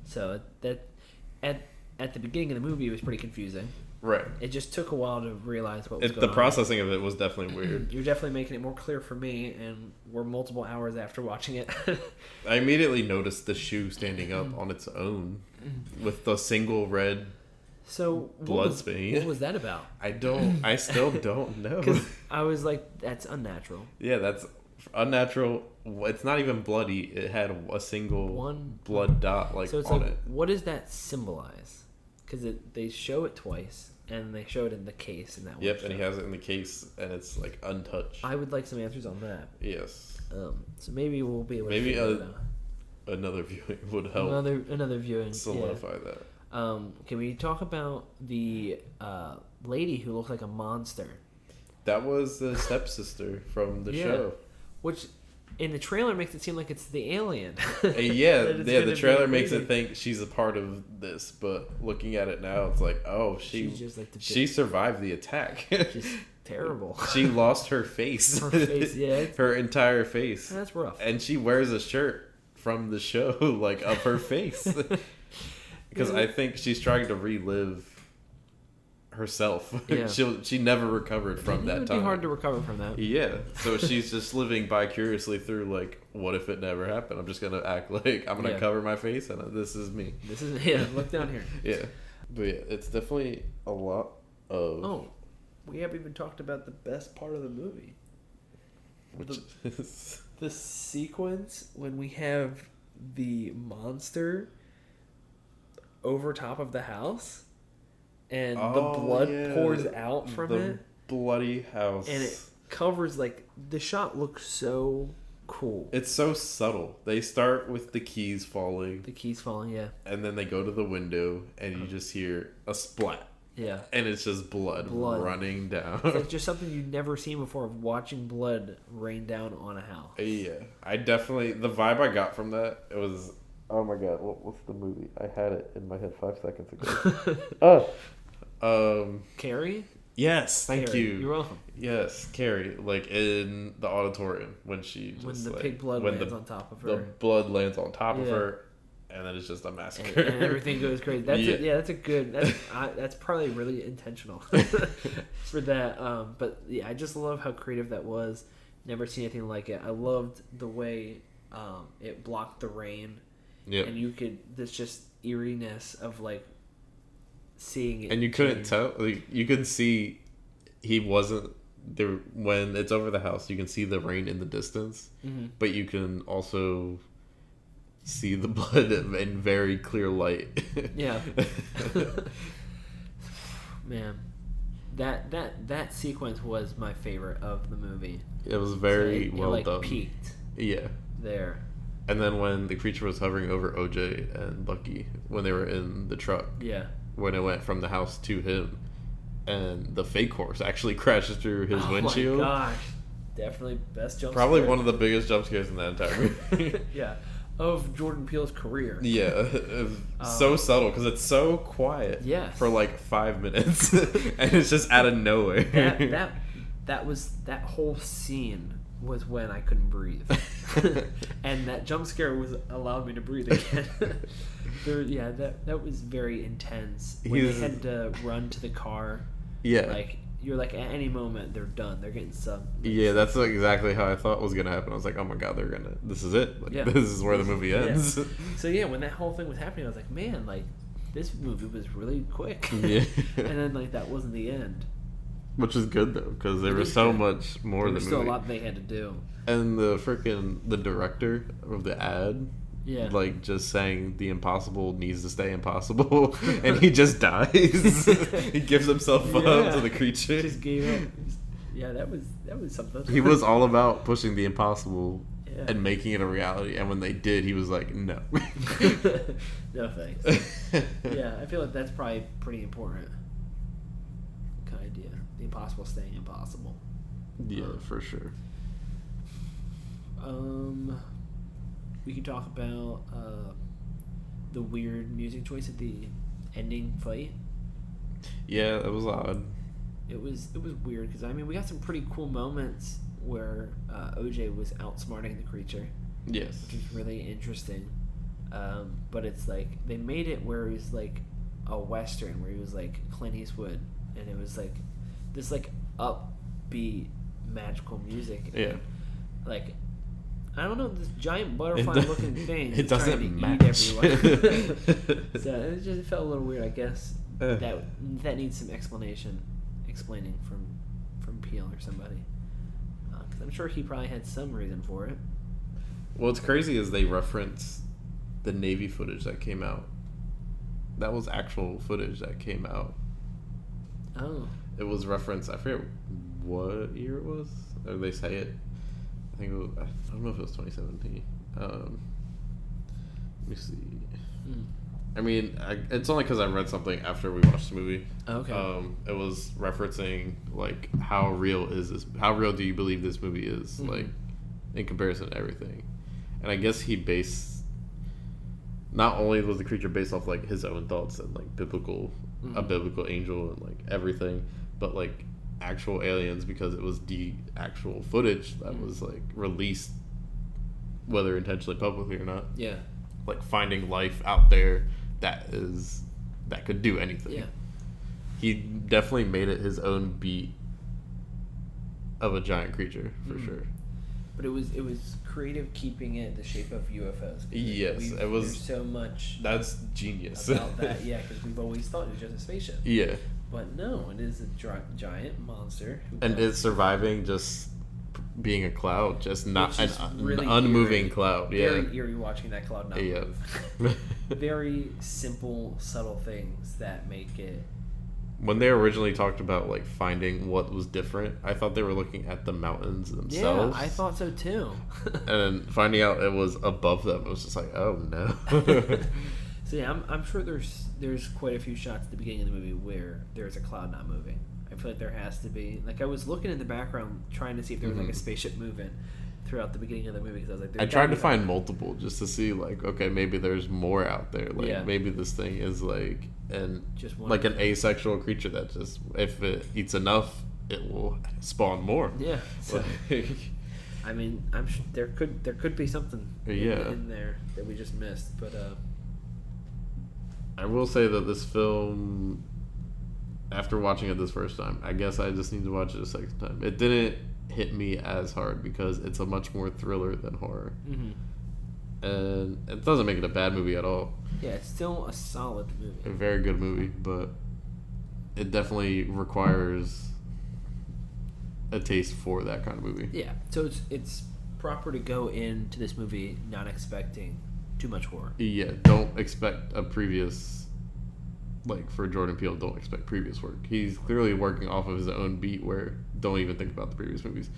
So, that at the beginning of the movie, it was pretty confusing. Right. It just took a while to realize what was going on. The processing of it was definitely weird. You're definitely making it more clear for me, and we're multiple hours after watching it. I immediately noticed the shoe standing up on its own with the single red blood stain. What was that about? I still don't know. 'Cause I was like, that's unnatural. Yeah, that's unnatural. It's not even bloody. It had a single blood dot on it. What does that symbolize? Because they show it twice, and they show it in the case in that one. Yep, and he has it in the case, and it's like untouched. I would like some answers on that. Yes. So maybe we'll be able to figure it out. Another viewing would help. Another viewing solidify that. Can we talk about the lady who looked like a monster? That was the stepsister from the show. Which in the trailer makes it seem like it's the alien. The trailer makes it think she's a part of this, but looking at it now, it's like, oh, she survived the attack. She's terrible. She lost her face. Her face, yeah. Her entire face. That's rough. And she wears a shirt from the show, like, of her face. Because I think she's trying to relive herself. Yeah. She never recovered from that time. It would be hard to recover from that. Yeah. So she's just living vicariously through, like, what if it never happened? I'm just going to act like I'm going to cover my face and this is me. Look down here. Yeah. But yeah, it's definitely a lot of... Oh, we haven't even talked about the best part of the movie. Which is... The sequence when we have the monster over top of the house and the blood pours out from it. Bloody house. And it covers, like, the shot looks so cool. It's so subtle. They start with the keys falling. Yeah. And then they go to the window and you just hear a splat. Yeah. And it's just blood running down. It's like just something you've never seen before of watching blood rain down on a house. Yeah. The vibe I got from that, it was Oh my god, what's the movie? I had it in my head 5 seconds ago. Carrie? Yes, thank Carrie. you. You're welcome. Yes, Carrie, like in the auditorium when she just, when the like, pig blood lands on top of her. The blood lands on top of her, and then it's just a massacre. And everything goes crazy. That's a good. That's probably really intentional for that. But yeah, I just love how creative that was. Never seen anything like it. I loved the way it blocked the rain. Yeah, and you could this just eeriness of like seeing it, and you couldn't tell. Like, you could see he wasn't there when it's over the house. You can see the rain in the distance, but you can also see the blood in very clear light. Yeah. Man, that sequence was my favorite of the movie. It was very well like, done. Peaked. Yeah. There. And then when the creature was hovering over OJ and Lucky when they were in the truck. Yeah. When it went from the house to him, and the fake horse actually crashes through his windshield. Oh my gosh. Definitely best jump Probably scare. one of the biggest jump scares in that entire movie. Yeah. Of Jordan Peele's career. Yeah. So subtle because it's so quiet. Yes. For like 5 minutes. And it's just out of nowhere. That whole scene was when I couldn't breathe. And that jump scare allowed me to breathe again. That was very intense. When they had to run to the car. Yeah. Like, you're like, at any moment, they're done. They're getting subbed. Yeah, that's exactly how I thought was going to happen. I was like, oh my god, this is it. Like, this is where the movie ends. Yeah. So yeah, when that whole thing was happening, I was like, man, like, this movie was really quick. Yeah. And then, like, that wasn't the end. Which is good, though, because there was so much more than the movie. There was still a lot they had to do. And the director of the ad, like, just saying the impossible needs to stay impossible, and he just dies. He gives himself up to the creature. Just gave up. Yeah, that was something. He was all about pushing the impossible and making it a reality, and when they did, he was like, no. No thanks. Yeah, I feel like that's probably pretty important kind of idea. The impossible staying impossible. Yeah, for sure. We can talk about the weird music choice at the ending fight. Yeah, that was odd. It was weird because, I mean, we got some pretty cool moments where OJ was outsmarting the creature. Yes. Which is really interesting. But it's like, they made it where it was like a Western, where he was like Clint Eastwood, and it was like this like upbeat magical music. Yeah. Like, I don't know, this giant butterfly-looking thing. It doesn't trying to match. Eat everyone. So it just felt a little weird, I guess. That needs some explaining from Peele or somebody. Because I'm sure he probably had some reason for it. What's crazy is they reference the Navy footage that came out. That was actual footage that came out. Oh. It was referenced, I forget what year it was, or they say it. I think it was, I don't know if it was 2017. Let me see. I mean, it's only because I read something after we watched the movie. Okay. It was referencing, like, how real is this? How real do you believe this movie is, like, in comparison to everything? And I guess he based. Not only was the creature based off, like, his own thoughts and, like, a biblical angel and, like, everything, but, like, actual aliens, because it was the actual footage that was, like, released, whether intentionally publicly or not. Yeah. Like, finding life out there that could do anything. Yeah. He definitely made it his own beat of a giant creature, for sure. But it was creative keeping it the shape of UFOs. Yes, it was. There's so much. That's genius. About that, yeah, because we've always thought it was just a spaceship. Yeah. But no, it is a giant monster. And it's surviving just being a cloud, just not an really unmoving eerie. cloud. Yeah. Very eerie watching that cloud not move. Very simple, subtle things that make it. When they originally talked about, like, finding what was different, I thought they were looking at the mountains themselves. Yeah, I thought so too. And then finding out it was above them, it was just like, oh no. So yeah, I'm sure there's quite a few shots at the beginning of the movie where there's a cloud not moving. I feel like there has to be. Like, I was looking in the background trying to see if there was like a spaceship moving. throughout the beginning of the movie because I was like, I tried to find multiple just to see like, okay, maybe there's more out there. Like maybe this thing is like an asexual creature that just if it eats enough, it will spawn more. Yeah. So, I mean, I'm sure there could be something in there that we just missed, but I will say that this film, after watching it this first time, I guess I just need to watch it a second time. It didn't hit me as hard because it's a much more thriller than horror. Mm-hmm. And it doesn't make it a bad movie at all. Yeah, it's still a solid movie. A very good movie, but it definitely requires a taste for that kind of movie. Yeah, so it's proper to go into this movie not expecting too much horror. Yeah, don't expect a previous, like for Jordan Peele, don't expect previous work. He's clearly working off of his own beat where don't even think about the previous movies.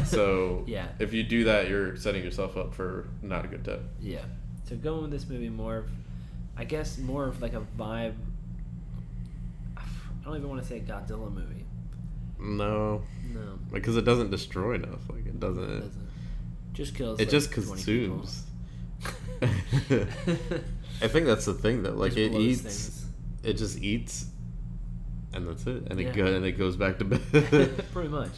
So if you do that, you're setting yourself up for not a good time. Yeah, so go in this movie more of like a vibe. I don't even want to say a Godzilla movie. No, because it doesn't destroy enough. Like it doesn't. Just kills. It like just consumes. I think that's the thing though. Like it eats. Things. It just eats, and that's it. And it goes back to bed. Pretty much.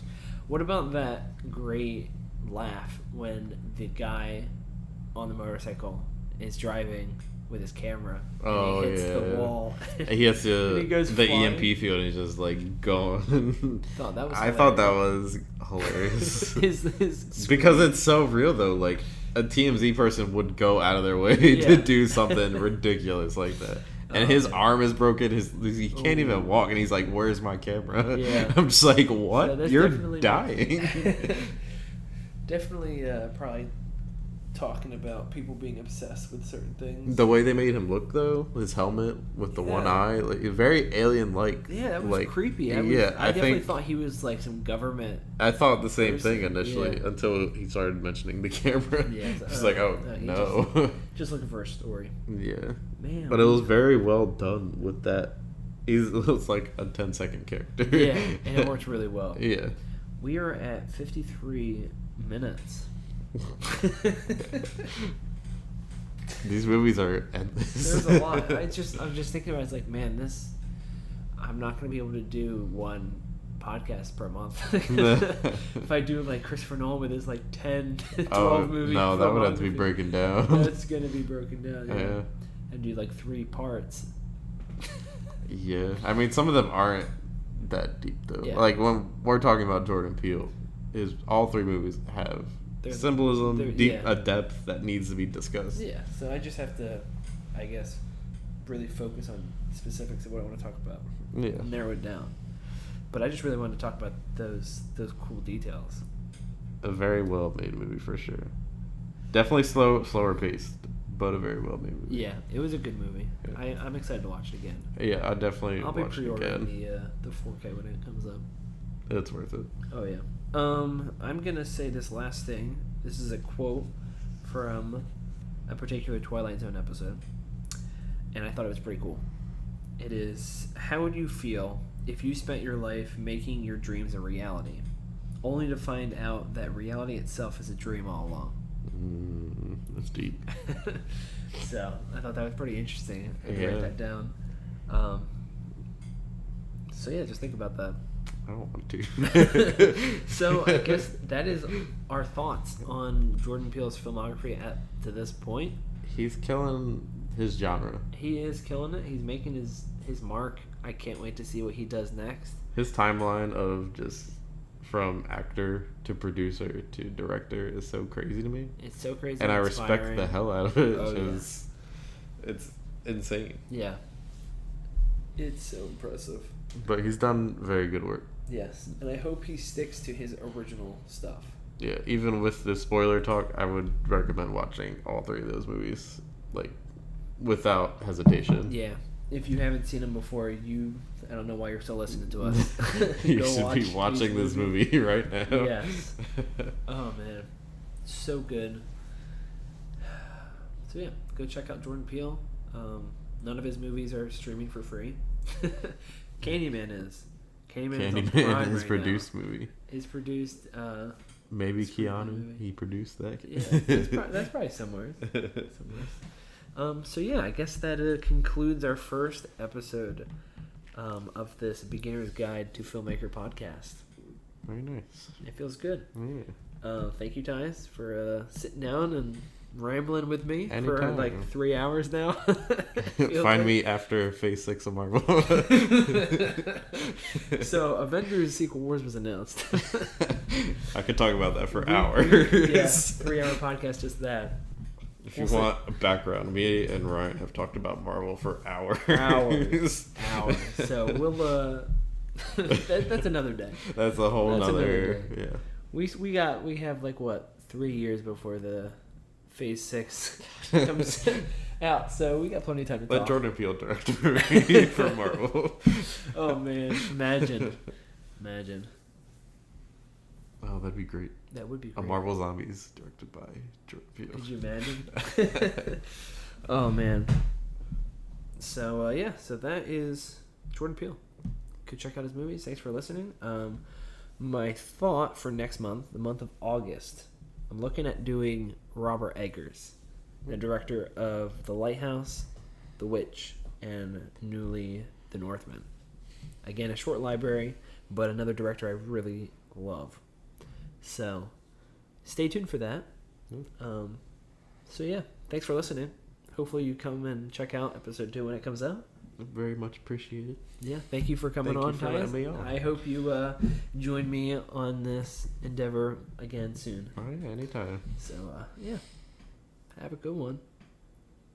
What about that great laugh when the guy on the motorcycle is driving with his camera and he hits the wall? He hits the EMP field and he's just like going. I thought that was hilarious. Because it's so real though. Like a TMZ person would go out of their way to do something ridiculous like that. And his arm is broken. He can't even walk, and he's like, "Where's my camera?" Yeah. I'm just like, "What? So you're dying." Definitely, probably talking about people being obsessed with certain things. The way they made him look, though, his helmet with the one eye, like very alien-like. Yeah, that was creepy. I definitely thought he was like some government. I thought the same thing initially until he started mentioning the camera. Yeah, it's like, oh no, just looking for a story. Yeah, man, but it was very well done with that. It's like a 10-second character. Yeah, and it worked really well. Yeah, we are at 53 minutes. These movies are endless. There's a lot. I'm just thinking about it, it's like, man, I'm not going to be able to do one podcast per month. If I do like Christopher Nolan with his like 10, 12 movies. No, that would have to be broken down. That's going to be broken down. Yeah. And do like 3 parts. Yeah. I mean, some of them aren't that deep though. Yeah. Like when we're talking about Jordan Peele, all 3 movies have symbolism, a depth that needs to be discussed. Yeah, so I just have to, I guess, really focus on specifics of what I want to talk about. Yeah, narrow it down. But I just really wanted to talk about those cool details. A very well made movie for sure. Definitely slower paced, but a very well made movie. Yeah, it was a good movie. Yeah. I'm excited to watch it again. Yeah, I'll be pre-ordering the 4K when it comes up. It's worth it. Oh yeah. I'm gonna say this last thing. This is a quote from a particular Twilight Zone episode, and I thought it was pretty cool. It is, "How would you feel if you spent your life making your dreams a reality, only to find out that reality itself is a dream all along?" That's deep. So I thought that was pretty interesting. I write that down. So yeah, just think about that. I don't want to. So I guess that is our thoughts on Jordan Peele's filmography to this point. He's killing his genre. He is killing it. He's making his mark. I can't wait to see what he does next. His timeline of just from actor to producer to director is so crazy to me. It's so crazy. And I respect the hell out of it. It's insane. Yeah. It's so impressive. But he's done very good work. Yes, and I hope he sticks to his original stuff. Yeah, even with the spoiler talk, I would recommend watching all 3 of those movies, like, without hesitation. Yeah. If you haven't seen them before, I don't know why you're still listening to us. You should be watching this movie right now. Yes. Oh, man. So good. So, yeah, go check out Jordan Peele. None of his movies are streaming for free. Candyman is. Candyman is his produced movie. Is produced Maybe Keanu. He produced that. Yeah, that's probably somewhere. So yeah, I guess that concludes our first episode of this Beginner's Guide to Filmmaker podcast. Very nice. It feels good. Yeah. Thank you, Tyus, for sitting down and rambling with me Anytime. for like 3 hours now. Find me after Phase 6 of Marvel. So, Avengers Secret Wars was announced. I could talk about that for hours. Yeah, 3-hour podcast, just that. If you want a background, me and Ryan have talked about Marvel for hours. Hours. So, we'll... that's another day. That's a whole nother... Yeah. We have like, what, 3 years before the Phase 6 comes out, so we got plenty of time to talk. Let Jordan Peele direct for Marvel. Oh man, imagine. Oh, that'd be great. That would be great. A Marvel Zombies directed by Jordan Peele. Could you imagine? Oh man. So yeah, so that is Jordan Peele. Could check out his movies. Thanks for listening. My thought for next month, the month of August, I'm looking at doing Robert Eggers, the director of The Lighthouse, The Witch, and newly The Northman. Again, a short library, but another director I really love. So, stay tuned for that. So yeah, thanks for listening. Hopefully you come and check out episode 2 when it comes out. Very much appreciated. Yeah, thank you for coming on, Tyus. I hope you join me on this endeavor again soon. All right, anytime. So, yeah, have a good one.